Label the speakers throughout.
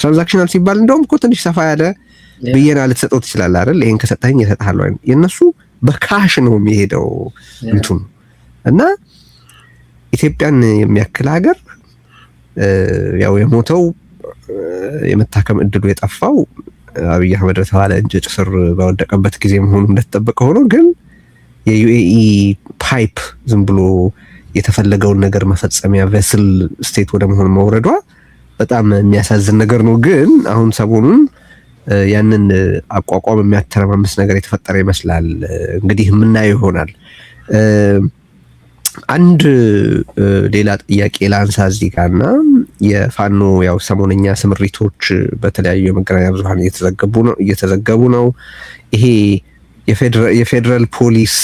Speaker 1: ትራንዛክሽናል ሲባል እንደውም እኮ ትንሽ ሰፋ ያለ ብየና ልትሰጠው ትችላለህ አይደል? ይሄን ከሰጠኝ ይሰጣል ወይ? የነሱ በካሽ ነው የሚሄደው እንቱን እና ኢትዮጵያን የሚያክል ሀገር ያው የሞተው የመታከም እድሉ የጠፋው አብይ አህመድ ተባለ እንጭጭ ስር ባወደቀበት ጊዜ መሆኑ እንደተጠበቀ ሆኖ ግን የዩኤኢ ፓይፕ ዝም ብሎ የተፈለገውን ነገር መፈጸሚያ ቬስል ስቴት ወደ መሆን መውረዷ በጣም የሚያሳዝን ነገር ነው። ግን አሁን ሰሞኑን ያንን አቋቋም የሚያተረማምስ ነገር የተፈጠረ ይመስላል። እንግዲህ የምናየው ይሆናል። አንድ ሌላ ጥያቄ ላንሳ እዚህ ጋርና የፋኖ ያው ሰሞነኛ ስምሪቶች በተለያዩ የመገናኛ ብዙሃን እየተዘገቡ ነው። ይሄ የፌደራል ፖሊስ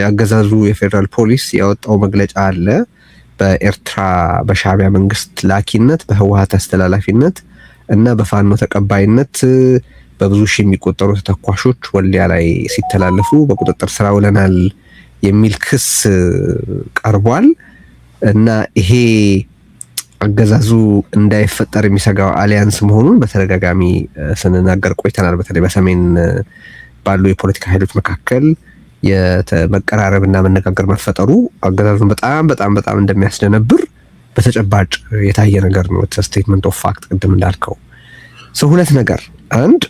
Speaker 1: ያገዛዙ የፌደራል ፖሊስ ያወጣው መግለጫ አለ። በኤርትራ በሻዕቢያ መንግስት ላኪነት በህወሓት አስተላላፊነት እና በፋኖ ተቀባይነት በብዙ ሺህ የሚቆጠሩ ተተኳሾች ወልዲያ ላይ ሲተላለፉ በቁጥጥር ስር ውለናል የሚል ክስ ቀርቧል። እና ይሄ አገዛዙ እንዳይፈጠር የሚሰጋው አሊያንስ መሆኑን በተደጋጋሚ ስንናገር ቆይተናል። በተለይ በሰሜን ባሉ የፖለቲካ ኃይሎች መካከል የመቀራረብና መነጋገር መፈጠሩ አገዛዙን በጣም በጣም በጣም እንደሚያስደነብር በተጨባጭ የታየ ነገር ነው። ስቴትመንት ኦፍ ፋክት ቅድም እንዳልከው ሰው ሁለት ነገር አንድ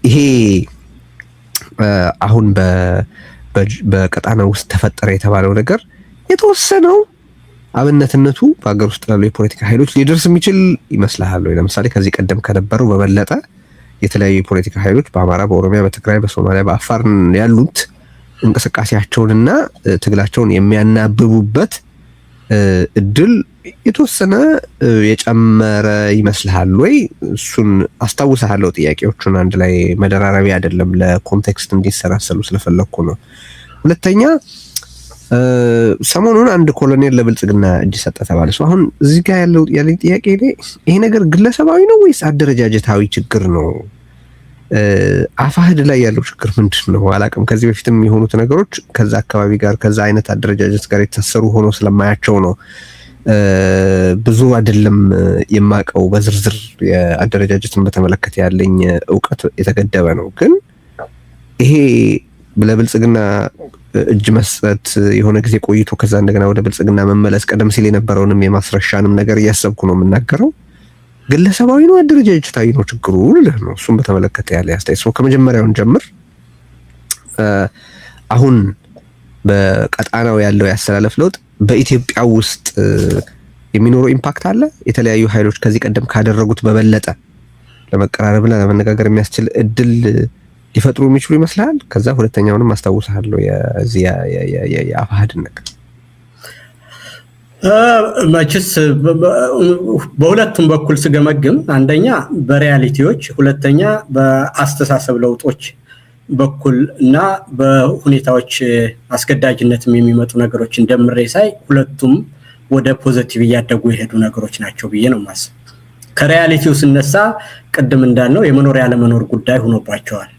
Speaker 1: ይሄ አሁን በቀጣናው ውስጥ ተፈጠረ የተባለው ነገር የተወሰነው አብነትነቱ በአገር ውስጥ ያሉ የፖለቲካ ኃይሎች ሊደርስ የሚችል ይመስላል ወይ? ለምሳሌ ከዚህ ቀደም ከነበረው በበለጠ የተለያዩ የፖለቲካ ኃይሎች በአማራ፣ በኦሮሚያ፣ በትግራይ፣ በሶማሊያ፣ በአፋር ያሉት እንቅስቃሴያቸውንና ትግላቸውን የሚያናብቡበት እድል የተወሰነ የጨመረ ይመስልሃል ወይ? እሱን አስታውሳለሁ። ጥያቄዎቹን አንድ ላይ መደራረቢ አይደለም ለኮንቴክስት እንዲሰራሰሉ ስለፈለኩ ነው። ሁለተኛ ሰሞኑን አንድ ኮሎኔል ለብልጽግና እጅ ሰጠ ተባለ። አሁን እዚህ ጋር ያለኝ ጥያቄ ይሄ ነገር ግለሰባዊ ነው ወይስ አደረጃጀታዊ ችግር ነው? አፋህድ ላይ ያለው ችግር ምንድን ነው አላውቅም። ከዚህ በፊትም የሆኑት ነገሮች ከዛ አካባቢ ጋር ከዛ አይነት አደረጃጀት ጋር የተሰሩ ሆኖ ስለማያቸው ነው ብዙ አይደለም የማቀው። በዝርዝር የአደረጃጀትን በተመለከተ ያለኝ እውቀት የተገደበ ነው። ግን ይሄ ለብልጽግና እጅ መስጠት የሆነ ጊዜ ቆይቶ ከዛ እንደገና ወደ ብልጽግና መመለስ ቀደም ሲል የነበረውንም የማስረሻንም ነገር እያሰብኩ ነው የምናገረው። ግለሰባዊ ነው አደረጃጀታዊ ነው ችግሩ ልልህ ነው። እሱን በተመለከተ ያለ አስተያየት ነው። ከመጀመሪያውን ጀምር አሁን በቀጣናው ያለው ያስተላለፍ ለውጥ በኢትዮጵያ ውስጥ የሚኖረው ኢምፓክት አለ። የተለያዩ ኃይሎች ከዚህ ቀደም ካደረጉት በበለጠ ለመቀራረብና ለመነጋገር የሚያስችል እድል ሊፈጥሩ የሚችሉ ይመስላል። ከዛ ሁለተኛውንም አስታውሳለሁ የዚህ የአፋህድን ነገር
Speaker 2: መችስ በሁለቱም በኩል ስገመግም አንደኛ በሪያሊቲዎች፣ ሁለተኛ በአስተሳሰብ ለውጦች በኩል እና በሁኔታዎች አስገዳጅነትም የሚመጡ ነገሮች እንደምሬ ሳይ ሁለቱም ወደ ፖዚቲቭ እያደጉ የሄዱ ነገሮች ናቸው ብዬ ነው ማስብ። ከሪያሊቲው ስነሳ ቅድም እንዳልነው የመኖር ያለ መኖር ጉዳይ ሆኖባቸዋል።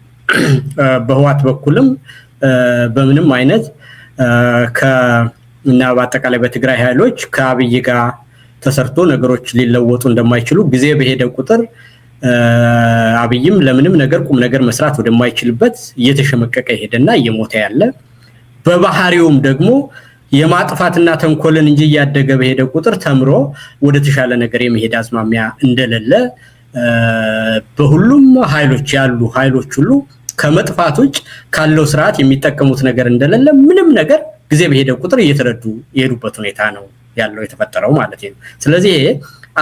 Speaker 2: በህዋት በኩልም በምንም አይነት እና በአጠቃላይ በትግራይ ኃይሎች ከአብይ ጋር ተሰርቶ ነገሮች ሊለወጡ እንደማይችሉ ጊዜ በሄደ ቁጥር አብይም ለምንም ነገር ቁም ነገር መስራት ወደማይችልበት እየተሸመቀቀ ይሄድና እየሞተ ያለ በባህሪውም ደግሞ የማጥፋትና ተንኮልን እንጂ ያደገ በሄደ ቁጥር ተምሮ ወደ ተሻለ ነገር የመሄድ አዝማሚያ እንደሌለ በሁሉም ኃይሎች ያሉ ኃይሎች ሁሉ ከመጥፋቶች ካለው ስርዓት የሚጠቀሙት ነገር እንደሌለ ምንም ነገር ጊዜ በሄደ ቁጥር እየተረዱ የሄዱበት ሁኔታ ነው ያለው የተፈጠረው ማለት ነው። ስለዚህ ይሄ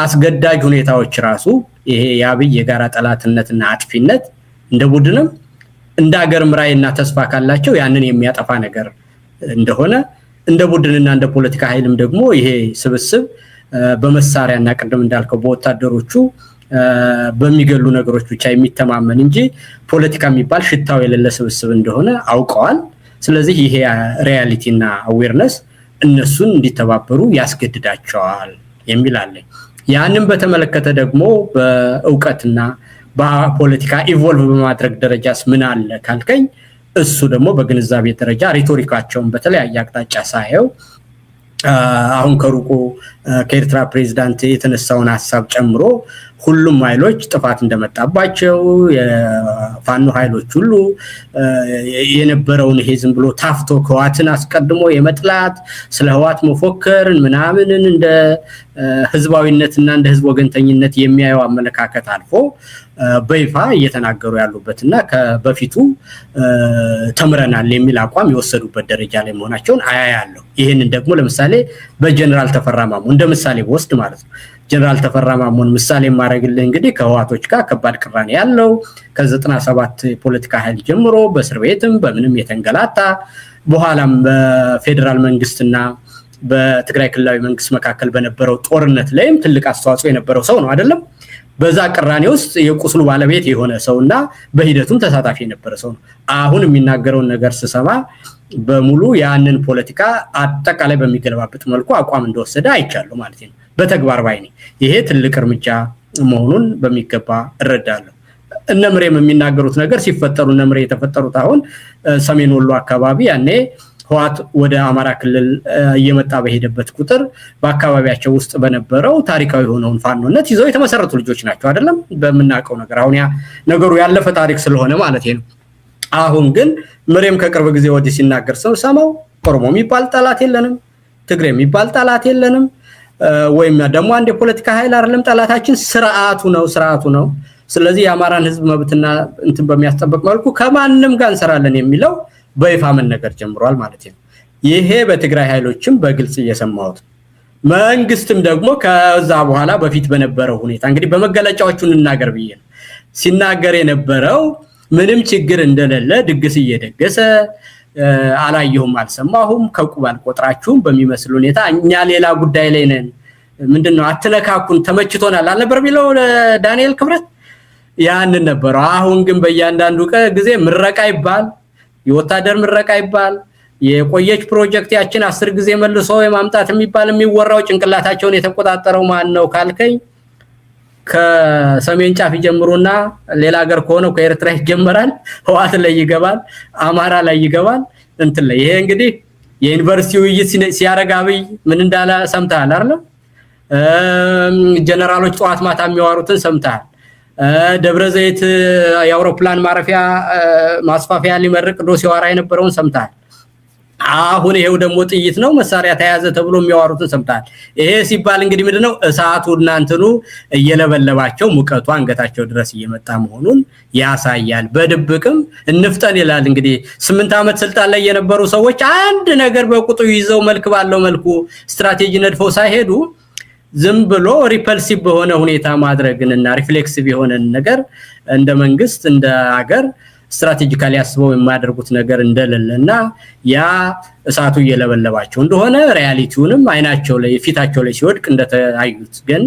Speaker 2: አስገዳጅ ሁኔታዎች ራሱ ይሄ የአብይ የጋራ ጠላትነትና አጥፊነት እንደ ቡድንም እንደ ሀገርም ራዕይና ተስፋ ካላቸው ያንን የሚያጠፋ ነገር እንደሆነ እንደ ቡድንና እንደ ፖለቲካ ኃይልም ደግሞ ይሄ ስብስብ በመሳሪያና ቅድም እንዳልከው በወታደሮቹ በሚገሉ ነገሮች ብቻ የሚተማመን እንጂ ፖለቲካ የሚባል ሽታው የሌለ ስብስብ እንደሆነ አውቀዋል። ስለዚህ ይሄ ሪያሊቲና አዌርነስ እነሱን እንዲተባበሩ ያስገድዳቸዋል የሚል አለ። ያንን በተመለከተ ደግሞ በእውቀትና በፖለቲካ ኢቮልቭ በማድረግ ደረጃስ ምን አለ ካልከኝ እሱ ደግሞ በግንዛቤ ደረጃ ሪቶሪካቸውን በተለያየ አቅጣጫ ሳይው አሁን ከሩቁ ከኤርትራ ፕሬዝዳንት የተነሳውን ሐሳብ ጨምሮ ሁሉም ኃይሎች ጥፋት እንደመጣባቸው የፋኖ ኃይሎች ሁሉ የነበረውን ይሄ ዝም ብሎ ታፍቶ ህወሓትን አስቀድሞ የመጥላት ስለ ህወሓት መፎከርን ምናምንን እንደ ህዝባዊነትና እንደ ህዝብ ወገንተኝነት የሚያየው አመለካከት አልፎ በይፋ እየተናገሩ ያሉበትና ከበፊቱ ተምረናል የሚል አቋም የወሰዱበት ደረጃ ላይ መሆናቸውን አያያለሁ። ይሄንን ደግሞ ለምሳሌ በጀነራል ተፈራ ማሞ እንደ ምሳሌ ወስድ ማለት ነው። ጀነራል ተፈራ ማሞን ምሳሌ ማድረግልህ እንግዲህ ከህወሓቶች ጋር ከባድ ቅራኔ ያለው ከ97 ፖለቲካ ኃይል ጀምሮ በእስር ቤትም በምንም የተንገላታ በኋላም በፌደራል መንግስትና በትግራይ ክልላዊ መንግስት መካከል በነበረው ጦርነት ላይም ትልቅ አስተዋጽኦ የነበረው ሰው ነው አይደለም። በዛ ቅራኔ ውስጥ የቁስሉ ባለቤት የሆነ ሰውና በሂደቱም ተሳታፊ የነበረ ሰው ነው። አሁን የሚናገረውን ነገር ስሰማ በሙሉ ያንን ፖለቲካ አጠቃላይ በሚገለባበት መልኩ አቋም እንደወሰደ አይቻለሁ ማለት ነው። በተግባር ባይኔ ይሄ ትልቅ እርምጃ መሆኑን በሚገባ እረዳለሁ። እነምሬም የሚናገሩት ነገር ሲፈጠሩ እነምሬ የተፈጠሩት አሁን ሰሜን ወሎ አካባቢ ያኔ ህወሓት ወደ አማራ ክልል እየመጣ በሄደበት ቁጥር በአካባቢያቸው ውስጥ በነበረው ታሪካዊ የሆነውን ፋኖነት ይዘው የተመሰረቱ ልጆች ናቸው አይደለም። በመናቀው ነገር አሁን ያ ነገሩ ያለፈ ታሪክ ስለሆነ ማለት ነው። አሁን ግን ምሬም ከቅርብ ጊዜ ወዲህ ሲናገር ሰማው ኦሮሞ የሚባል ጠላት የለንም፣ ትግሬ የሚባል ጠላት የለንም፣ ወይም ደግሞ አንድ የፖለቲካ ኃይል አይደለም ጠላታችን ስርዓቱ ነው። ስለዚህ የአማራን ህዝብ መብትና እንትን በሚያስጠብቅ መልኩ ከማንም ጋር እንሰራለን የሚለው በይፋ መነገር ጀምሯል ማለት ነው። ይሄ በትግራይ ኃይሎችም በግልጽ እየሰማሁት መንግስትም ደግሞ ከዛ በኋላ በፊት በነበረው ሁኔታ እንግዲህ በመገለጫዎቹ እንናገር ብዬ ነው ሲናገር የነበረው ምንም ችግር እንደሌለ ድግስ እየደገሰ አላየሁም አልሰማሁም ከቁብ አልቆጥራችሁም በሚመስል ሁኔታ እኛ ሌላ ጉዳይ ላይ ነን ምንድነው አትነካኩን ተመችቶናል አልነበር ቢለው ዳንኤል ክብረት ያንን ነበር። አሁን ግን በእያንዳንዱ ጊዜ ምረቃ ይባል የወታደር ምረቃ ይባል የቆየች ፕሮጀክት ያችን 10 ጊዜ መልሶ የማምጣት የሚባል የሚወራው ጭንቅላታቸውን የተቆጣጠረው ማን ነው ካልከኝ ከሰሜን ጫፍ ጀምሮና ሌላ ሀገር ከሆነ ከኤርትራ ይጀምራል፣ ህወሓት ላይ ይገባል፣ አማራ ላይ ይገባል እንትን ላይ። ይሄ እንግዲህ የዩኒቨርሲቲ ውይይት ሲያረጋ አብይ ምን እንዳለ ሰምተሃል አይደል? ጀነራሎች ጠዋት ማታ የሚያወሩትን ሰምተሃል። ደብረ ዘይት የአውሮፕላን ማረፊያ ማስፋፊያ ሊመርቅ ዶ ሲዋራ የነበረውን ሰምተሃል። አሁን ይሄው ደግሞ ጥይት ነው መሳሪያ ተያዘ ተብሎ የሚያወሩትን ሰምተሃል። ይሄ ሲባል እንግዲህ ምንድነው እሳቱና እንትኑ እየለበለባቸው ሙቀቱ አንገታቸው ድረስ እየመጣ መሆኑን ያሳያል። በድብቅም እንፍጠን ይላል። እንግዲህ 8 ዓመት ስልጣን ላይ የነበሩ ሰዎች አንድ ነገር በቁጡ ይዘው መልክ ባለው መልኩ ስትራቴጂ ነድፈው ሳይሄዱ ዝም ብሎ ሪፐልሲቭ በሆነ ሁኔታ ማድረግንና ሪፍሌክሲቭ የሆነ ነገር እንደ መንግስት እንደ ሀገር ስትራቴጂካሊ ያስበው የማያደርጉት ነገር እንደሌለና ያ እሳቱ እየለበለባቸው እንደሆነ ሪያሊቲውንም አይናቸው ላይ ፊታቸው ላይ ሲወድቅ እንደታዩት ግን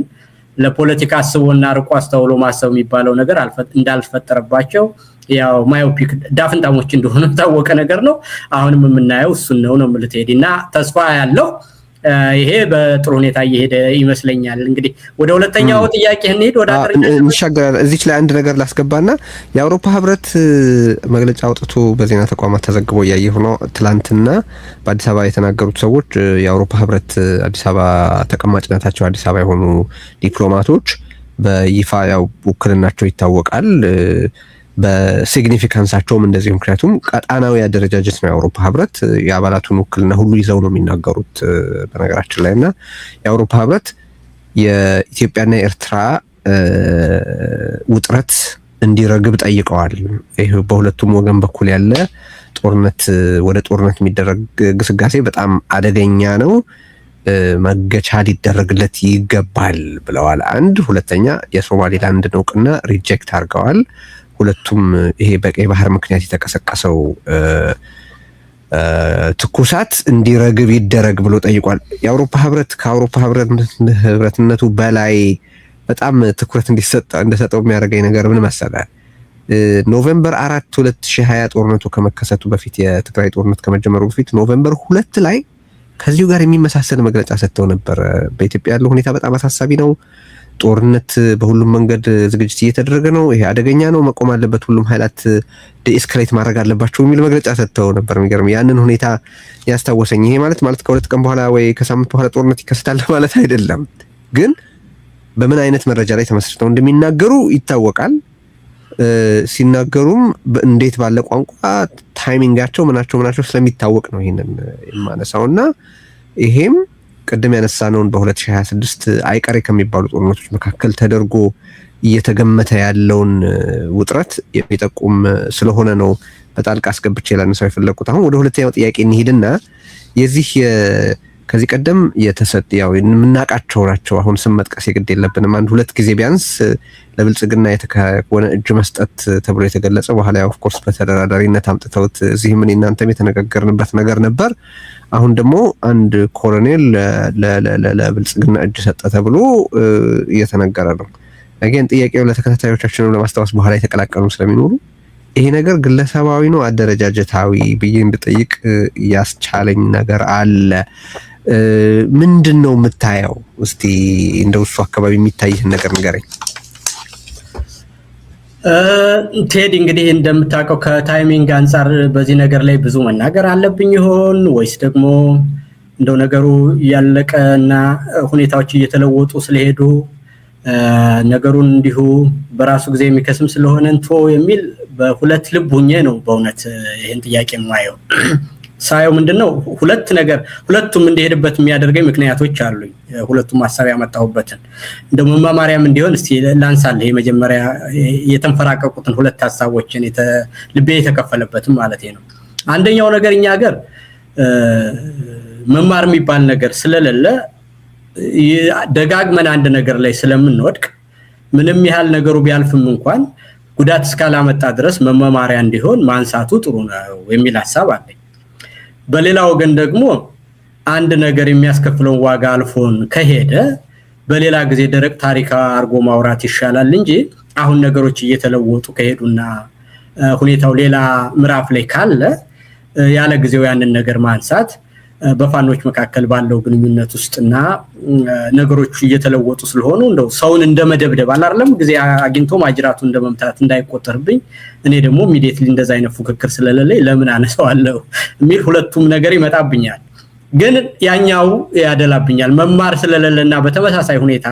Speaker 2: ለፖለቲካ አስቦና ርቆ አስተውሎ ማሰብ የሚባለው ነገር እንዳልፈጠረባቸው ያው ማዮፒክ ዳፍንታሞች እንደሆነ ታወቀ ነገር ነው። አሁንም የምናየው እሱን ነው ምልትሄድና ተስፋ ያለው ይሄ በጥሩ ሁኔታ እየሄደ ይመስለኛል። እንግዲህ ወደ ሁለተኛው ጥያቄ እንሄድ ወደ
Speaker 1: እንሻገራለን። እዚች ላይ አንድ ነገር ላስገባና የአውሮፓ ህብረት መግለጫ አውጥቶ በዜና ተቋማት ተዘግቦ ያየው ነው። ትላንትና በአዲስ አበባ የተናገሩት ሰዎች የአውሮፓ ህብረት አዲስ አበባ ተቀማጭነታቸው አዲስ አበባ የሆኑ ዲፕሎማቶች በይፋ ያው ውክልናቸው ይታወቃል በሲግኒፊካንሳቸውም እንደዚህ። ምክንያቱም ቀጣናዊ አደረጃጀት ነው የአውሮፓ ህብረት የአባላቱን ውክልና ሁሉ ይዘው ነው የሚናገሩት በነገራችን ላይና የአውሮፓ ህብረት የኢትዮጵያና የኤርትራ ውጥረት እንዲረግብ ጠይቀዋል። ይሄ በሁለቱም ወገን በኩል ያለ ጦርነት ወደ ጦርነት የሚደረግ ግስጋሴ በጣም አደገኛ ነው፣ መገቻ ሊደረግለት ይገባል ብለዋል። አንድ ሁለተኛ የሶማሌላንድን እውቅና ሪጀክት አድርገዋል። ሁለቱም ይሄ በቀይ ባህር ምክንያት የተቀሰቀሰው ትኩሳት እንዲረግብ ይደረግ ብሎ ጠይቋል። የአውሮፓ ህብረት ከአውሮፓ ህብረትነቱ በላይ በጣም ትኩረት እንዲሰጠው የሚያደርገኝ ነገር ምን መሰለህ? ኖቬምበር 4 2020 ጦርነቱ ከመከሰቱ በፊት የትግራይ ጦርነት ከመጀመሩ በፊት ኖቬምበር 2 ላይ ከዚሁ ጋር የሚመሳሰል መግለጫ ሰጥተው ነበር። በኢትዮጵያ ያለው ሁኔታ በጣም አሳሳቢ ነው፣ ጦርነት በሁሉም መንገድ ዝግጅት እየተደረገ ነው፣ ይሄ አደገኛ ነው፣ መቆም አለበት፣ ሁሉም ኃይላት ዲኤስካሌት ማድረግ አለባቸው የሚል መግለጫ ሰጥተው ነበር። የሚገርም ያንን ሁኔታ ያስታወሰኝ። ይሄ ማለት ከሁለት ቀን በኋላ ወይ ከሳምንት በኋላ ጦርነት ይከሰታል ማለት አይደለም፣ ግን በምን አይነት መረጃ ላይ ተመስርተው እንደሚናገሩ ይታወቃል። ሲናገሩም እንዴት ባለ ቋንቋ ታይሚንጋቸው ምናቸው ስለሚታወቅ ነው ይሄንን የማነሳውና ይሄም ቀደም ያነሳነውን በ2026 አይቀሬ ከሚባሉ ጦርነቶች መካከል ተደርጎ እየተገመተ ያለውን ውጥረት የሚጠቁም ስለሆነ ነው በጣልቃ አስገብቼ ላነሳው የፈለኩት። አሁን ወደ ሁለተኛው ጥያቄ እንሂድና የዚህ ከዚህ ቀደም የተሰጠው የምናቃቸው ናቸው። አሁን ስም መጥቀስ የግድ የለብንም። አንድ ሁለት ጊዜ ቢያንስ ለብልጽግና የተከወነ እጅ መስጠት ተብሎ የተገለጸ በኋላ ኦፍ ኮርስ በተደራዳሪነት አምጥተውት እዚህ ምን እናንተም የተነጋገርንበት ነገር ነበር። አሁን ደግሞ አንድ ኮሎኔል ለብልጽግና እጅ ሰጠ ተብሎ እየተነገረ ነው። አገን ጥያቄው ለተከታታዮቻችን ለማስተዋወስ በኋላ የተቀላቀሉ ስለሚኖሩ ይሄ ነገር ግለሰባዊ ነው አደረጃጀታዊ ብዬ እንድጠይቅ ያስቻለኝ ነገር አለ። ምንድነው የምታየው? እስቲ እንደው እሱ አካባቢ የሚታይህ ነገር ንገረኝ።
Speaker 2: ቴዲ እንግዲህ እንደምታውቀው ከታይሚንግ አንፃር በዚህ ነገር ላይ ብዙ መናገር አለብኝ ይሆን ወይስ ደግሞ እንደው ነገሩ ያለቀና ሁኔታዎች እየተለወጡ ስለሄዱ ነገሩን እንዲሁ በራሱ ጊዜ የሚከስም ስለሆነ እንቶ የሚል በሁለት ልብ ሆኜ ነው በእውነት ይሄን ጥያቄ የማየው። ሳየው ምንድነው ሁለቱም እንዲሄድበት የሚያደርገኝ ምክንያቶች አሉኝ። ሁለቱም ሐሳብ ያመጣሁበትን እንደው መማማሪያም እንዲሆን እስቲ ላንሳልህ። የመጀመሪያ የተንፈራቀቁትን ሁለት ሐሳቦችን ልቤ የተከፈለበትም ማለት ነው። አንደኛው ነገር እኛ ሀገር መማር የሚባል ነገር ስለሌለ ደጋግመን አንድ ነገር ላይ ስለምንወድቅ ምንም ያህል ነገሩ ቢያልፍም እንኳን ጉዳት እስካላመጣ ድረስ መማማሪያ እንዲሆን ማንሳቱ ጥሩ ነው የሚል ሐሳብ አለኝ። በሌላ ወገን ደግሞ አንድ ነገር የሚያስከፍለውን ዋጋ አልፎን ከሄደ በሌላ ጊዜ ደረቅ ታሪክ አርጎ ማውራት ይሻላል እንጂ አሁን ነገሮች እየተለወጡ ከሄዱና ሁኔታው ሌላ ምዕራፍ ላይ ካለ ያለ ጊዜው ያንን ነገር ማንሳት በፋኖች መካከል ባለው ግንኙነት ውስጥና ነገሮች እየተለወጡ ስለሆኑ እንደው ሰውን እንደመደብደብ አይደለም ጊዜ አግኝቶ ማጅራቱ እንደመምታት እንዳይቆጠርብኝ እኔ ደግሞ ኢሚዲየትሊ እንደዛ አይነት ፉክክር ስለሌለኝ ለምን አነሳዋለሁ የሚል ሁለቱም ነገር ይመጣብኛል። ግን ያኛው ያደላብኛል መማር ስለሌለና በተመሳሳይ ሁኔታ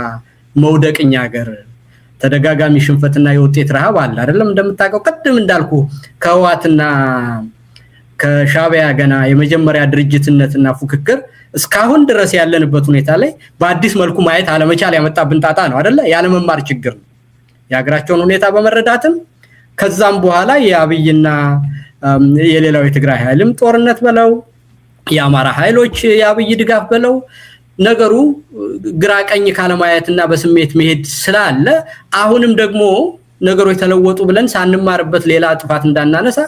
Speaker 2: መውደቅኛ ሀገር ተደጋጋሚ ሽንፈትና የውጤት ረሃብ አለ አይደለም። እንደምታውቀው ቀደም እንዳልኩ ከህዋትና ከሻቢያ ገና የመጀመሪያ ድርጅትነትና ፉክክር እስካሁን ድረስ ያለንበት ሁኔታ ላይ በአዲስ መልኩ ማየት አለመቻል ያመጣብን ጣጣ ነው አይደለ? ያለ መማር ችግር ነው። የሀገራቸውን ሁኔታ በመረዳትም ከዛም በኋላ የአብይና የሌላው የትግራይ ኃይልም ጦርነት በለው የአማራ ኃይሎች የአብይ ድጋፍ በለው ነገሩ ግራ ቀኝ ካለማየትና በስሜት መሄድ ስላለ አሁንም ደግሞ ነገሮች ተለወጡ ብለን ሳንማርበት ሌላ ጥፋት እንዳናነሳ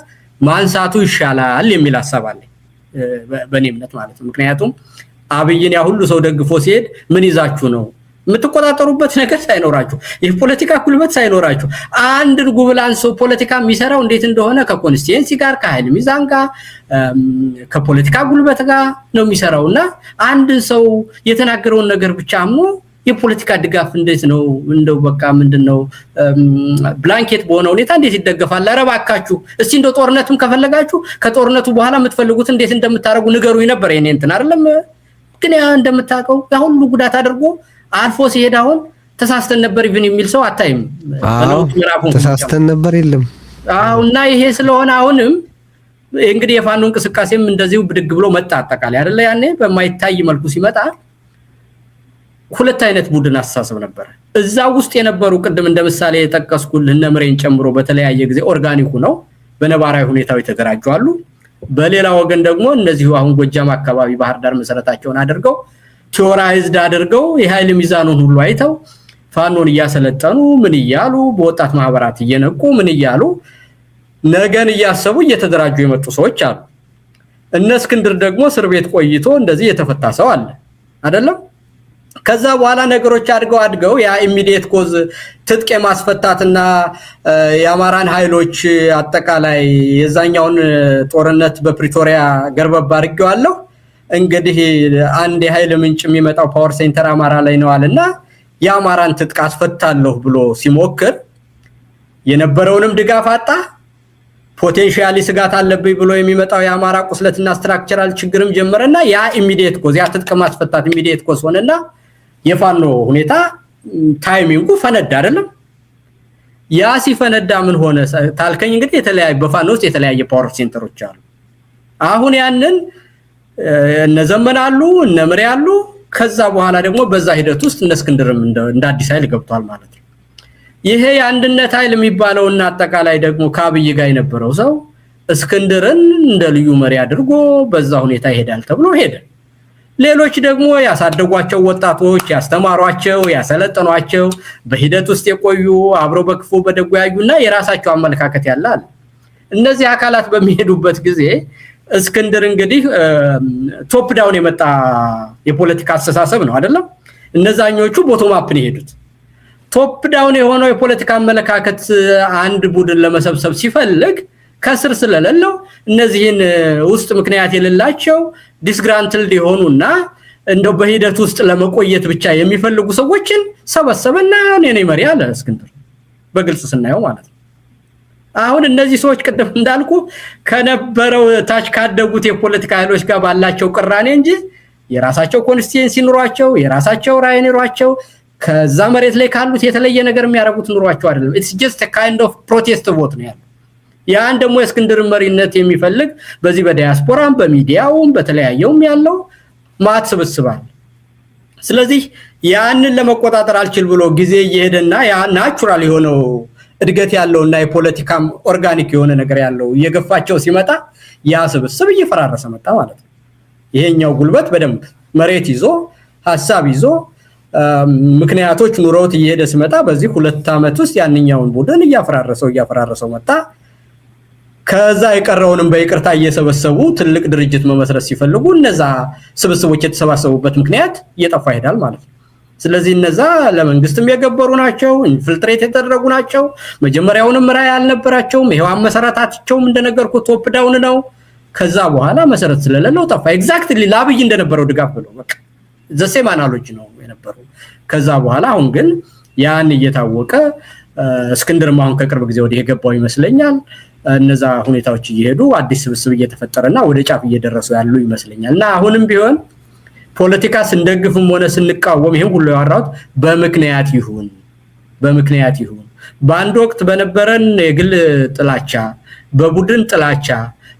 Speaker 2: ማንሳቱ ይሻላል የሚል ሐሳብ አለኝ በእኔ እምነት ማለት ነው። ምክንያቱም አብይን ያ ሁሉ ሰው ደግፎ ሲሄድ ምን ይዛችሁ ነው የምትቆጣጠሩበት ነገር ሳይኖራችሁ የፖለቲካ ጉልበት ሳይኖራችሁ አንድን ጉብላን ሰው ፖለቲካ የሚሰራው እንዴት እንደሆነ ከኮንስቲትዩንሲ ጋር ከኃይል ሚዛን ጋር ከፖለቲካ ጉልበት ጋር ነው የሚሰራውና አንድ ሰው የተናገረውን ነገር ብቻ አምኖ የፖለቲካ ድጋፍ እንዴት ነው እንደው በቃ ምንድነው ብላንኬት በሆነ ሁኔታ እንዴት ይደገፋል? አረባካችሁ እስቲ እንደው ጦርነቱን ከፈለጋችሁ ከጦርነቱ በኋላ የምትፈልጉት እንዴት እንደምታረጉ ንገሩኝ ነበር የኔ እንትን አይደለም። ግን ያ እንደምታውቀው ያ ሁሉ ጉዳት አድርጎ አልፎ ሲሄድ አሁን ተሳስተን ነበር ኢቭን የሚል ሰው አታይም።
Speaker 1: ተሳስተን ነበር የለም።
Speaker 2: እና ይሄ ስለሆነ አሁንም እንግዲህ የፋኖ እንቅስቃሴም እንደዚሁ ብድግ ብሎ መጣ አጠቃላይ አይደለ? ያኔ በማይታይ መልኩ ሲመጣ ሁለት አይነት ቡድን አስተሳሰብ ነበር። እዛ ውስጥ የነበሩ ቅድም እንደምሳሌ የተጠቀስኩልህ እነ ምሬን ጨምሮ በተለያየ ጊዜ ኦርጋኒኩ ነው በነባራዊ ሁኔታው የተደራጁ አሉ። በሌላ ወገን ደግሞ እነዚሁ አሁን ጎጃም አካባቢ ባህር ዳር መሰረታቸውን አድርገው ቲዮራይዝድ አድርገው የኃይል ሚዛኑን ሁሉ አይተው ፋኖን እያሰለጠኑ ምን እያሉ በወጣት ማህበራት እየነቁ ምን እያሉ ነገን እያሰቡ እየተደራጁ የመጡ ሰዎች አሉ። እነ እስክንድር ደግሞ እስር ቤት ቆይቶ እንደዚህ የተፈታ ሰው አለ አይደለም? ከዛ በኋላ ነገሮች አድገው ያ ኢሚዲየት ኮዝ ትጥቅ ማስፈታትና የአማራን ኃይሎች አጠቃላይ የዛኛውን ጦርነት በፕሪቶሪያ ገርበብ አድርገዋለሁ እንግዲህ አንድ የኃይል ምንጭ የሚመጣው ፓወር ሴንተር አማራ ላይ ነው አለና የአማራን ትጥቅ አስፈታለሁ ብሎ ሲሞክር የነበረውንም ድጋፍ አጣ። ፖቴንሻሊ ስጋት አለብኝ ብሎ የሚመጣው የአማራ ቁስለትና ስትራክቸራል ችግርም ጀመረና ያ ኢሚዲየት ኮዝ ያ ትጥቅ ማስፈታት ኢሚዲየት ኮዝ ሆነና የፋኖ ሁኔታ ታይሚንጉ ፈነዳ አይደለም። ያ ሲፈነዳ ምን ሆነ ታልከኝ እንግዲህ የተለያየ በፋኖ ውስጥ የተለያየ ፓወር ሴንተሮች አሉ። አሁን ያንን እነዘመናሉ እነምሬ ያሉ ከዛ በኋላ ደግሞ በዛ ሂደት ውስጥ እነ እስክንድርም እንደ አዲስ ኃይል ገብቷል ማለት ነው። ይሄ የአንድነት ኃይል የሚባለውና አጠቃላይ ደግሞ ከአብይ ጋር የነበረው ሰው እስክንድርን እንደ ልዩ መሪ አድርጎ በዛ ሁኔታ ይሄዳል ተብሎ ሄደ። ሌሎች ደግሞ ያሳደጓቸው ወጣቶች ያስተማሯቸው ያሰለጠኗቸው በሂደት ውስጥ የቆዩ አብረው በክፉ በደጉ ያዩና የራሳቸው አመለካከት ያላል። እነዚህ አካላት በሚሄዱበት ጊዜ እስክንድር እንግዲህ ቶፕ ዳውን የመጣ የፖለቲካ አስተሳሰብ ነው አይደለም። እነዛኞቹ ቦቶም አፕ ነው የሄዱት። ቶፕ ዳውን የሆነው የፖለቲካ አመለካከት አንድ ቡድን ለመሰብሰብ ሲፈልግ ከስር ስለሌለው እነዚህን ውስጥ ምክንያት የሌላቸው ዲስግራንትልድ የሆኑና እንደው በሂደት ውስጥ ለመቆየት ብቻ የሚፈልጉ ሰዎችን ሰበሰበና እኔ ነኝ መሪ አለ እስክንድር በግልጽ ስናየው ማለት ነው። አሁን እነዚህ ሰዎች ቅድም እንዳልኩ ከነበረው ታች ካደጉት የፖለቲካ ኃይሎች ጋር ባላቸው ቅራኔ እንጂ የራሳቸው ኮንስቲትዩንሲ ኑሯቸው የራሳቸው ራዕይ ኑሯቸው ከዛ መሬት ላይ ካሉት የተለየ ነገር የሚያደርጉት ኑሯቸው አይደለም። ኢትስ ጀስት a kind of protest vote ነው ያለው። ያን ደግሞ የእስክንድር መሪነት የሚፈልግ በዚህ በዲያስፖራም በሚዲያውም በተለያየውም ያለው ማት ስብስባል። ስለዚህ ያንን ለመቆጣጠር አልችል ብሎ ጊዜ እየሄደና ያ ናቹራል የሆነው እድገት ያለውና የፖለቲካም ኦርጋኒክ የሆነ ነገር ያለው እየገፋቸው ሲመጣ ያ ስብስብ እየፈራረሰ መጣ ማለት ነው። ይሄኛው ጉልበት በደንብ መሬት ይዞ ሐሳብ ይዞ ምክንያቶች ኑሮት እየሄደ ሲመጣ በዚህ 2 አመት ውስጥ ያንኛውን ቡድን እያፈራረሰው መጣ። ከዛ የቀረውንም በይቅርታ እየሰበሰቡ ትልቅ ድርጅት መመስረት ሲፈልጉ እነዛ ስብስቦች የተሰባሰቡበት ምክንያት እየጠፋ ይሄዳል ማለት ነው። ስለዚህ እነዛ ለመንግስትም የገበሩ ናቸው፣ ኢንፊልትሬት የተደረጉ ናቸው። መጀመሪያውንም ራዕይ አልነበራቸውም። ይሄው አመሰራታቸውም እንደነገርኩ ቶፕ ዳውን ነው። ከዛ በኋላ መሰረት ስለሌለው ጠፋ። ኤግዛክትሊ ለአብይ እንደነበረው ድጋፍ ብሎ በቃ ዘሴም አናሎጂ ነው የነበረው። ከዛ በኋላ አሁን ግን ያን እየታወቀ እስክንድርም አሁን ከቅርብ ጊዜ ወዲህ የገባው ይመስለኛል። እነዛ ሁኔታዎች እየሄዱ አዲስ ስብስብ እየተፈጠረና ወደ ጫፍ እየደረሱ ያሉ ይመስለኛልና አሁንም ቢሆን ፖለቲካ ስንደግፍም ሆነ ስንቃወም ይሄን ሁሉ ያወራሁት በምክንያት ይሁን በአንድ ወቅት በነበረን የግል ጥላቻ በቡድን ጥላቻ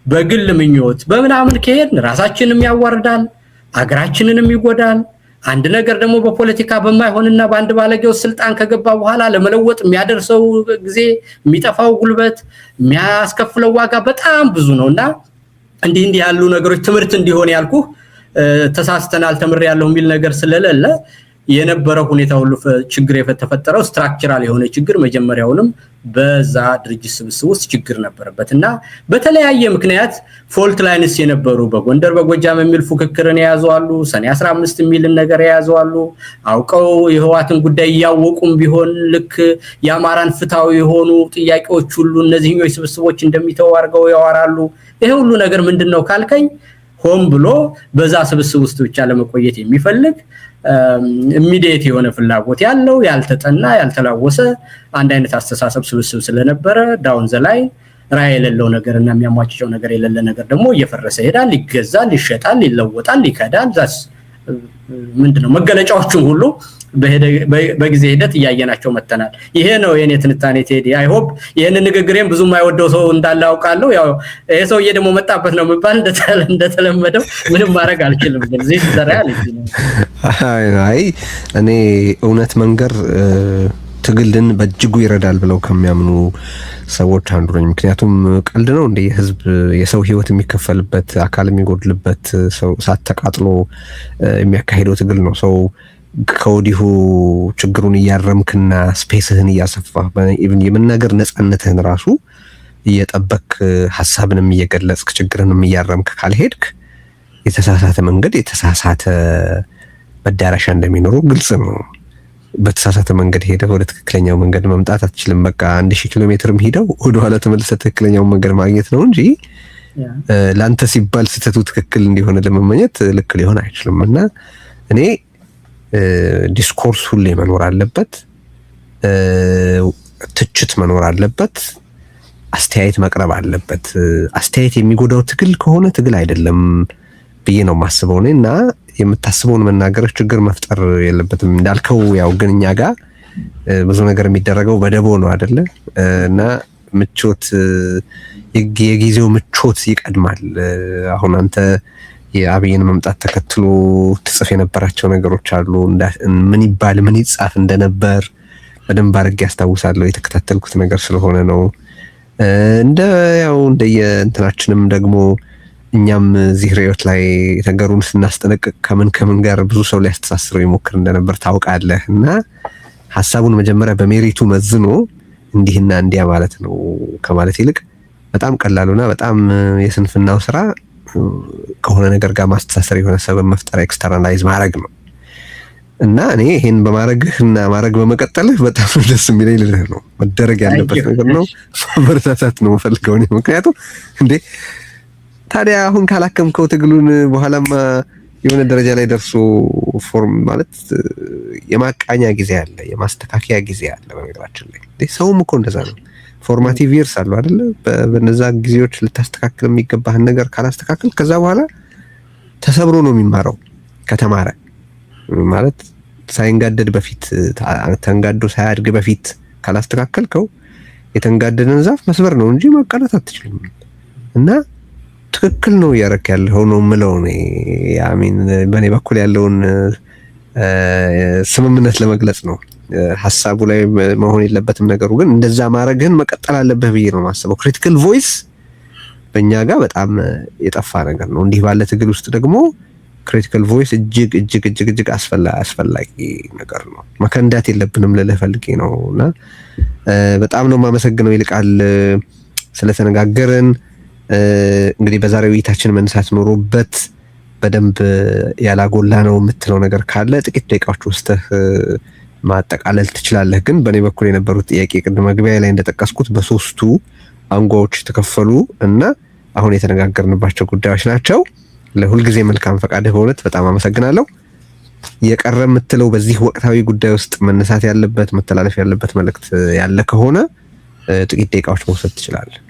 Speaker 2: በግል ምኞት በመናምን ከሄድን ራሳችንንም ያዋርዳል አገራችንንም ይጎዳል። አንድ ነገር ደግሞ በፖለቲካ በማይሆንና በአንድ ባለጌው ስልጣን ከገባ በኋላ ለመለወጥ የሚያደርሰው ጊዜ የሚጠፋው ጉልበት የሚያስከፍለው ዋጋ በጣም ብዙ ነውና እንዲህ ያሉ ነገሮች ትምህርት እንዲሆን ያልኩ ተሳስተናል ተምር ያለው የሚል ነገር ስለሌለ የነበረው ሁኔታ ሁሉ ችግር የተፈጠረው ስትራክቸራል የሆነ ችግር መጀመሪያውንም በዛ ድርጅት ስብስብ ውስጥ ችግር ነበርበትና በተለያየ ምክንያት ፎልት ላይንስ የነበሩ በጎንደር በጎጃም የሚል ፉክክርን ያያዙአሉ። ሰኔ 15 የሚል ነገር ያያዙአሉ። አውቀው የህዋትን ጉዳይ ያወቁም ቢሆን ልክ የአማራን ፍታው የሆኑ ጥያቄዎች ሁሉ እነዚህኞች ስብስቦች እንደሚተው አርገው ያወራሉ። ይሄ ሁሉ ነገር ምንድነው ካልከኝ ሆም ብሎ በዛ ስብስብ ውስጥ ብቻ ለመቆየት የሚፈልግ ኢሚዲየት የሆነ ፍላጎት ያለው ያልተጠና ያልተላወሰ አንድ አይነት አስተሳሰብ ስብስብ ስለነበረ ዳውን ዘ ላይን ራዕይ የሌለው ነገርና የሚያሟጭው ነገር የሌለ ነገር ደግሞ እየፈረሰ ይሄዳል፣ ይገዛል፣ ይሸጣል፣ ይለወጣል፣ ይከዳል። ዛስ ምንድነው መገለጫዎቹን ሁሉ በጊዜ ሂደት እያየናቸው መተናል። ይሄ ነው የኔ ትንታኔ ቴዲ። አይ ሆፕ ይሄን ንግግሬን ብዙም አይወደው ሰው እንዳለ አውቃለሁ። ያው ይሄ ሰውዬ ደግሞ መጣበት ነው የሚባል እንደተለመደው ምንም ማድረግ አልችልም። ግን እዚህ ዘራል
Speaker 1: አይ እኔ እውነት መንገር ትግልን በእጅጉ ይረዳል ብለው ከሚያምኑ ሰዎች አንዱ ነኝ። ምክንያቱም ቀልድ ነው እንደ የህዝብ የሰው ህይወት የሚከፈልበት አካል የሚጎድልበት ሰው ሳተቃጥሎ የሚያካሂደው ትግል ነው። ሰው ከወዲሁ ችግሩን እያረምክና ስፔስህን እያሰፋህ ኢቭን የመናገር ነፃነትህን ራሱ እየጠበቅ ሐሳብንም እየገለጽክ ችግርንም እያረምክ ካልሄድክ የተሳሳተ መንገድ የተሳሳተ መዳረሻ እንደሚኖረው ግልጽ ነው። በተሳሳተ መንገድ ሄደህ ወደ ትክክለኛው መንገድ መምጣት አትችልም። በቃ 1000 ኪሎ ሜትርም ሄደው ወደ ኋላ ተመልሰህ ትክክለኛው መንገድ ማግኘት ነው እንጂ ላንተ ሲባል ስተቱ ትክክል እንዲሆን ለመመኘት ልክ ሊሆን አይችልም። እና እኔ ዲስኮርስ ሁሌ መኖር አለበት፣ ትችት መኖር አለበት፣ አስተያየት መቅረብ አለበት። አስተያየት የሚጎዳው ትግል ከሆነ ትግል አይደለም ብዬ ነው የማስበው እኔ። እና የምታስበውን መናገር ችግር መፍጠር የለበትም እንዳልከው። ያው ግን እኛ ጋር ብዙ ነገር የሚደረገው በደቦ ነው አይደለ? እና ምቾት የጊዜው ምቾት ይቀድማል። አሁን አንተ የአብይን መምጣት ተከትሎ ትጽፍ የነበራቸው ነገሮች አሉ። ምን ይባል ምን ይጻፍ እንደነበር በደንብ አድርጌ ያስታውሳለሁ። የተከታተልኩት ነገር ስለሆነ ነው። እንትናችንም ደግሞ እኛም እዚህ ሪዮት ላይ ነገሩን ስናስጠነቅቅ ከምን ጋር ብዙ ሰው ሊያስተሳስረው ይሞክር እንደነበር ታውቃለህ። እና ሐሳቡን መጀመሪያ በሜሪቱ መዝኖ እንዲህና እንዲያ ማለት ነው ከማለት ይልቅ በጣም ቀላሉና በጣም የስንፍናው ስራ ከሆነ ነገር ጋር ማስተሳሰር የሆነ ሰበብ መፍጠር ኤክስተርናላይዝ ማድረግ ነው። እና እኔ ይሄን በማድረግህና ማድረግ በመቀጠልህ በጣም ደስ የሚለኝ ልልህ ነው። መደረግ ያለበት ነገር ነው። ማበረታታት ነው ፈልገው ነው። ምክንያቱም ታዲያ አሁን ካላከምከው ትግሉን በኋላማ የሆነ ደረጃ ላይ ደርሶ ፎርም ማለት የማቃኛ ጊዜ አለ፣ የማስተካከያ ጊዜ አለ። በነገራችን ላይ ሰውም እኮ እንደዛ ነው። ፎርማቲቭ ይርስ አሉ አይደለ? በነዛ ጊዜዎች ልታስተካክል የሚገባህን ነገር ካላስተካከል ከዛ በኋላ ተሰብሮ ነው የሚማረው። ከተማረ ማለት ሳይንጋደድ በፊት ተንጋዶ ሳያድግ በፊት ካላስተካከልከው የተንጋደደን ዛፍ መስበር ነው እንጂ ማቃናት አትችልም። እና ትክክል ነው እያደረክ ያለው ነው የምለው እኔ። አሚን በእኔ በኩል ያለውን ስምምነት ለመግለጽ ነው። ሐሳቡ ላይ መሆን የለበትም ነገሩ፣ ግን እንደዛ ማድረግህን መቀጠል አለብህ ብዬ ነው የማስበው። ክሪቲካል ቮይስ በእኛ ጋር በጣም የጠፋ ነገር ነው። እንዲህ ባለ ትግል ውስጥ ደግሞ ክሪቲካል ቮይስ እጅግ አስፈላጊ ነገር ነው። መከንዳት የለብንም ልልህ ፈልጌ ነው። እና በጣም ነው የማመሰግነው ይልቃል ስለተነጋገርን። እንግዲህ በዛሬው ውይይታችን መነሳት ኖሮበት በደንብ ያላጎላ ነው የምትለው ነገር ካለ ጥቂት ደቂቃዎች ወስደህ ማጠቃለል ትችላለህ። ግን በእኔ በኩል የነበሩት ጥያቄ ቅድም መግቢያ ላይ እንደጠቀስኩት በሶስቱ አንጓዎች ተከፈሉ እና አሁን የተነጋገርንባቸው ጉዳዮች ናቸው። ለሁልጊዜ መልካም ፈቃድህ በእውነት በጣም አመሰግናለሁ። የቀረ የምትለው በዚህ ወቅታዊ ጉዳይ ውስጥ መነሳት ያለበት መተላለፍ ያለበት መልእክት ያለ ከሆነ ጥቂት ደቂቃዎች መውሰድ ትችላለህ።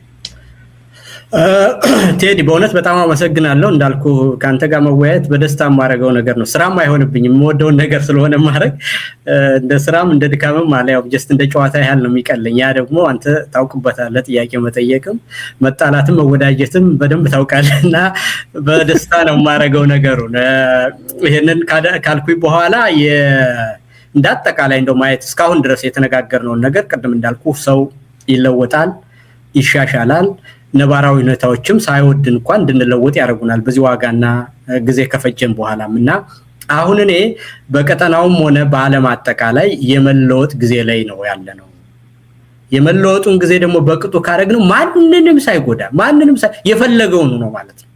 Speaker 2: ቴዲ በእውነት በጣም አመሰግናለሁ። እንዳልኩ ካንተ ጋር መወያየት በደስታ የማደርገው ነገር ነው። ስራም አይሆንብኝም፣ የምወደውን ነገር ስለሆነ ማድረግ እንደ ስራም እንደ ድካምም አለ። ያው ጀስት እንደ ጨዋታ ያህል ነው የሚቀለኝ። ያ ደግሞ አንተ ታውቅበታለህ። ጥያቄ መጠየቅም መጣላትም መወዳጀትም በደንብ ታውቃለህ እና በደስታ ነው የማደርገው ነገሩን። ይሄንን ካልኩኝ በኋላ እንደ አጠቃላይ እንደው ማየት እስካሁን ድረስ የተነጋገርነውን ነገር ቅድም እንዳልኩ ሰው ይለወጣል፣ ይሻሻላል። ነባራዊ ሁኔታዎችም ሳይወድ እንኳን እንድንለወጥ ያደርጉናል በዚህ ዋጋና ጊዜ ከፈጀን በኋላም። እና አሁን እኔ በቀጠናውም ሆነ በዓለም አጠቃላይ የመለወጥ ጊዜ ላይ ነው ያለነው። የመለወጡን ጊዜ ደግሞ በቅጡ ካደረግነው ማንንም ሳይጎዳ የፈለገውን ነው ማለት ነው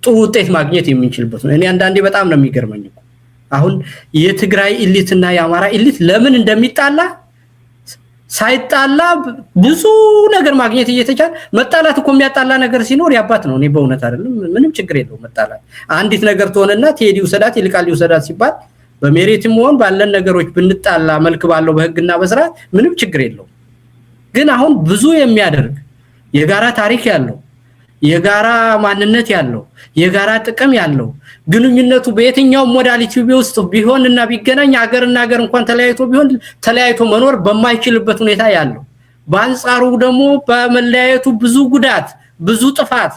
Speaker 2: ጥሩ ውጤት ማግኘት የምንችልበት ነው። እኔ አንዳንዴ በጣም ነው የሚገርመኝ እኮ አሁን የትግራይ ኢሊትና የአማራ ኢሊት ለምን እንደሚጣላ ሳይጣላ ብዙ ነገር ማግኘት እየተቻለ መጣላት እኮ የሚያጣላ ነገር ሲኖር ያባት ነው። እኔ በእውነት አይደለም ምንም ችግር የለው መጣላት። አንዲት ነገር ትሆነና ቴዲ ውሰዳት ይልቃል ውሰዳት ሲባል በሜሪትም ሆን ባለን ነገሮች ብንጣላ መልክ ባለው በህግና በስርዓት ምንም ችግር የለው። ግን አሁን ብዙ የሚያደርግ የጋራ ታሪክ ያለው የጋራ ማንነት ያለው የጋራ ጥቅም ያለው ግንኙነቱ በየትኛው ሞዳሊቲ ውስጥ ቢሆንና ቢገናኝ ሀገርና ሀገር እንኳን ተለያይቶ መኖር በማይችልበት ሁኔታ ያለው በአንጻሩ ደግሞ በመለያየቱ ብዙ ጉዳት፣ ብዙ ጥፋት፣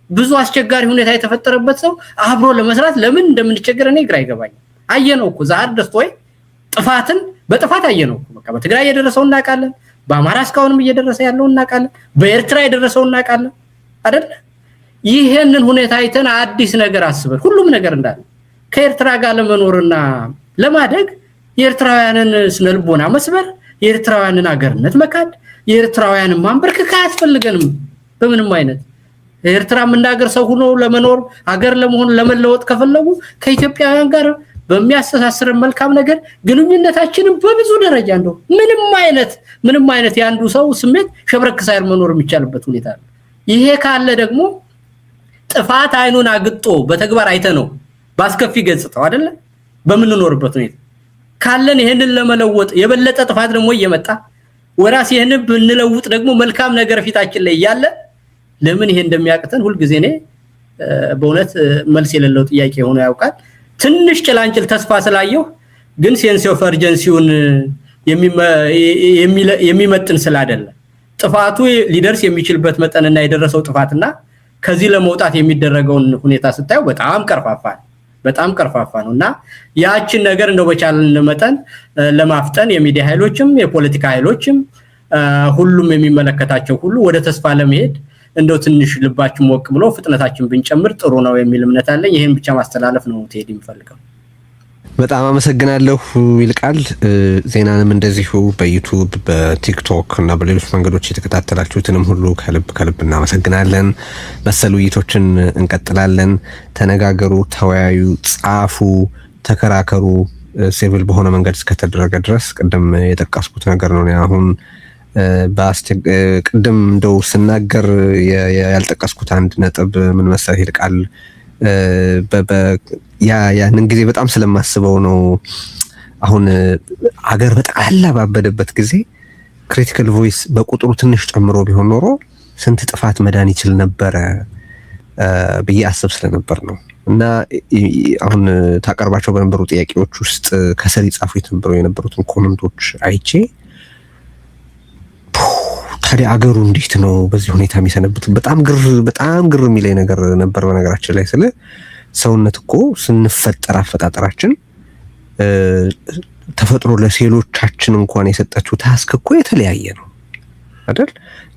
Speaker 2: ብዙ አስቸጋሪ ሁኔታ የተፈጠረበት ሰው አብሮ ለመስራት ለምን እንደምንቸገር እኔ ግራ ይገባኛል። አየነው እኮ ዛሬ ደስቶይ ጥፋትን በጥፋት አየነው እኮ በቃ በትግራይ የደረሰው እናውቃለን፣ በአማራ እስካሁንም እየደረሰ ያለው እናውቃለን፣ በኤርትራ የደረሰው እናውቃለን አይደል? ይሄንን ሁኔታ አይተን አዲስ ነገር አስበን ሁሉም ነገር እንዳለ ከኤርትራ ጋር ለመኖርና ለማደግ የኤርትራውያንን ስነልቦና መስበር፣ የኤርትራውያንን ሀገርነት መካድ፣ የኤርትራውያንን ማንበርከክ አያስፈልገንም በምንም አይነት። ኤርትራ ምንዳገር ሰው ሆኖ ለመኖር ሀገር ለመሆን ለመለወጥ ከፈለጉ ከኢትዮጵያውያን ጋር በሚያስተሳስር መልካም ነገር ግንኙነታችንን በብዙ ደረጃ እንደው ምንም አይነት ያንዱ ሰው ስሜት ሸብረክ ሳይር መኖር የሚቻልበት ሁኔታ ነው። ይሄ ካለ ደግሞ ጥፋት አይኑን አግጦ በተግባር አይተነው ባስከፊ ገጽታው አይደለ በምንኖርበት ሁኔታ ካለን ይሄንን ለመለወጥ የበለጠ ጥፋት ደግሞ እየመጣ ወራስ ይሄንን ብንለውጥ ደግሞ መልካም ነገር ፊታችን ላይ ያለ ለምን ይሄ እንደሚያቅተን ሁሉ ጊዜ ነው በእውነት መልስ የሌለው ጥያቄ ሆኖ ያውቃል። ትንሽ ጭላንጭል ተስፋ ስላየው ግን ሴንስ ኦፍ አርጀንሲውን የሚመጥን ስላይደለ ጥፋቱ ሊደርስ የሚችልበት መጠንና የደረሰው ጥፋትና ከዚህ ለመውጣት የሚደረገውን ሁኔታ ስታየው በጣም ቀርፋፋ ነውና ያችን ነገር እንደው በቻለን መጠን ለማፍጠን የሚዲያ ኃይሎችም የፖለቲካ ኃይሎችም ሁሉም የሚመለከታቸው ሁሉ ወደ ተስፋ ለመሄድ እንደው ትንሽ ልባችን ሞቅ ብሎ ፍጥነታችን ብንጨምር ጥሩ ነው የሚል እምነት አለኝ። ይሄን ብቻ ማስተላለፍ ነው ቴዲ የሚፈልገው።
Speaker 1: በጣም አመሰግናለሁ ይልቃል። ዜናንም እንደዚሁ በዩቲዩብ በቲክቶክ እና በሌሎች መንገዶች የተከታተላችሁትንም ሁሉ ከልብ እናመሰግናለን። መሰል ውይይቶችን እንቀጥላለን። ተነጋገሩ፣ ተወያዩ፣ ጻፉ፣ ተከራከሩ። ሲቪል በሆነ መንገድ እስከተደረገ ድረስ ቅድም የጠቀስኩት ነገር ነው። አሁን ቅድም እንደው ስናገር ያልጠቀስኩት አንድ ነጥብ ምን መሰለህ ይልቃል፣ ያንን ጊዜ በጣም ስለማስበው ነው። አሁን አገር በጠቅላላ ባበደበት ጊዜ ክሪቲካል ቮይስ በቁጥሩ ትንሽ ጨምሮ ቢሆን ኖሮ ስንት ጥፋት መዳን ይችል ነበረ ብዬ አስብ ስለነበር ነው። እና አሁን ታቀርባቸው በነበሩ ጥያቄዎች ውስጥ ከስር ይጻፉ የነበሩትን ኮመንቶች አይቼ ታዲያ አገሩ እንዴት ነው በዚህ ሁኔታ የሚሰነብት? በጣም ግር የሚለኝ ነገር ነበር። በነገራችን ላይ ስለ ሰውነት እኮ ስንፈጠር አፈጣጠራችን ተፈጥሮ ለሴሎቻችን እንኳን የሰጠችው ታስክ እኮ የተለያየ ነው አይደል?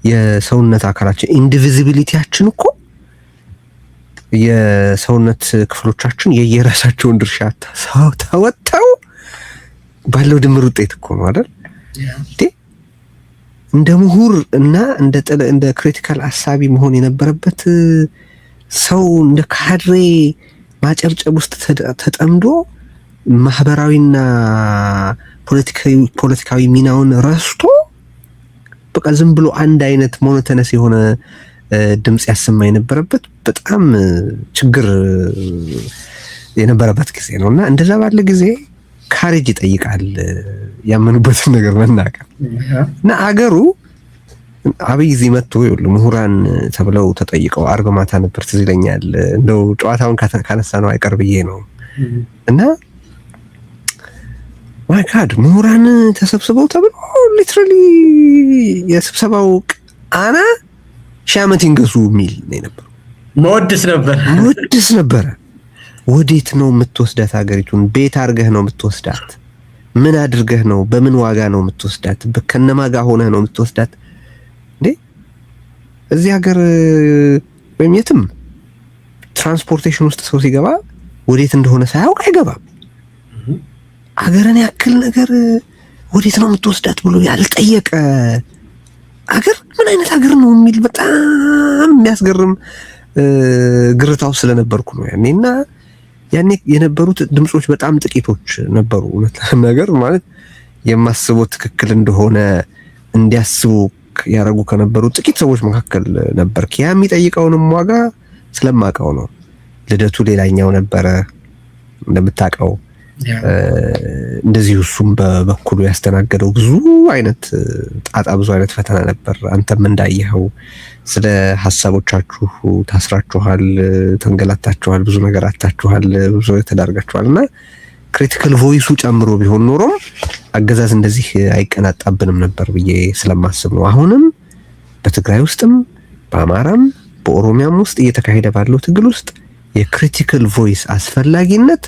Speaker 1: የሰውነት አካላችን ኢንዲቪዚቢሊቲያችን እኮ የሰውነት ክፍሎቻችን የየራሳቸውን ድርሻ ተወጥተው ባለው ድምር ውጤት እኮ ነው አይደል? እንደ ምሁር እና እንደ ክሪቲካል አሳቢ መሆን የነበረበት ሰው እንደ ካድሬ ማጨብጨብ ውስጥ ተጠምዶ ማህበራዊና ፖለቲካዊ ሚናውን ረስቶ በቃ ዝም ብሎ አንድ አይነት ሞኖተነስ የሆነ ድምጽ ያሰማ የነበረበት በጣም ችግር የነበረበት ጊዜ ነውና እንደዛ ባለ ጊዜ ካሬጅ ይጠይቃል ያመኑበትን ነገር መናገር እና አገሩ አብይ እዚህ መጥቶ ምሁራን ተብለው ተጠይቀው አርብ ማታ ነበር ትዝ ይለኛል። እንደው ጨዋታውን ካነሳ ነው አይቀር ብዬ ነው እና ማይ ጋድ ምሁራን ተሰብስበው ተብሎ ሊትራሊ የስብሰባው ቃና ሻመት ይንገሱ የሚል ነበር።
Speaker 2: መወድስ
Speaker 1: ነበር። ወዴት ነው የምትወስዳት ሀገሪቱን? ቤት አርገህ ነው የምትወስዳት? ምን አድርገህ ነው? በምን ዋጋ ነው የምትወስዳት? በከነማጋ ሆነህ ነው የምትወስዳት? እንዴ እዚህ ሀገር ወይም የትም ትራንስፖርቴሽን ውስጥ ሰው ሲገባ ወዴት እንደሆነ ሳያውቅ አይገባም። አገርን ያክል ነገር ወዴት ነው የምትወስዳት ብሎ ያልጠየቀ አገር ምን አይነት አገር ነው የሚል በጣም የሚያስገርም ግርታው ስለነበርኩ ነው ያኔና ያኔ የነበሩት ድምጾች በጣም ጥቂቶች ነበሩ። ነገር ማለት የማስበው ትክክል እንደሆነ እንዲያስቡ ያረጉ ከነበሩ ጥቂት ሰዎች መካከል ነበር። ያ የሚጠይቀውንም ዋጋ ስለማቀው ነው። ልደቱ ሌላኛው ነበረ እንደምታቀው እንደዚህ እሱም በበኩሉ ያስተናገደው ብዙ አይነት ጣጣ ብዙ አይነት ፈተና ነበር። አንተም እንዳየኸው ስለ ሐሳቦቻችሁ ታስራችኋል፣ ተንገላታችኋል፣ ብዙ ነገር አጣችኋል፣ ብዙ ተዳርጋችኋልና ክሪቲካል ቮይሱ ጨምሮ ቢሆን ኖሮ አገዛዝ እንደዚህ አይቀናጣብንም ነበር ብዬ ስለማስብ ነው። አሁንም በትግራይ ውስጥም በአማራም በኦሮሚያም ውስጥ እየተካሄደ ባለው ትግል ውስጥ የክሪቲካል ቮይስ አስፈላጊነት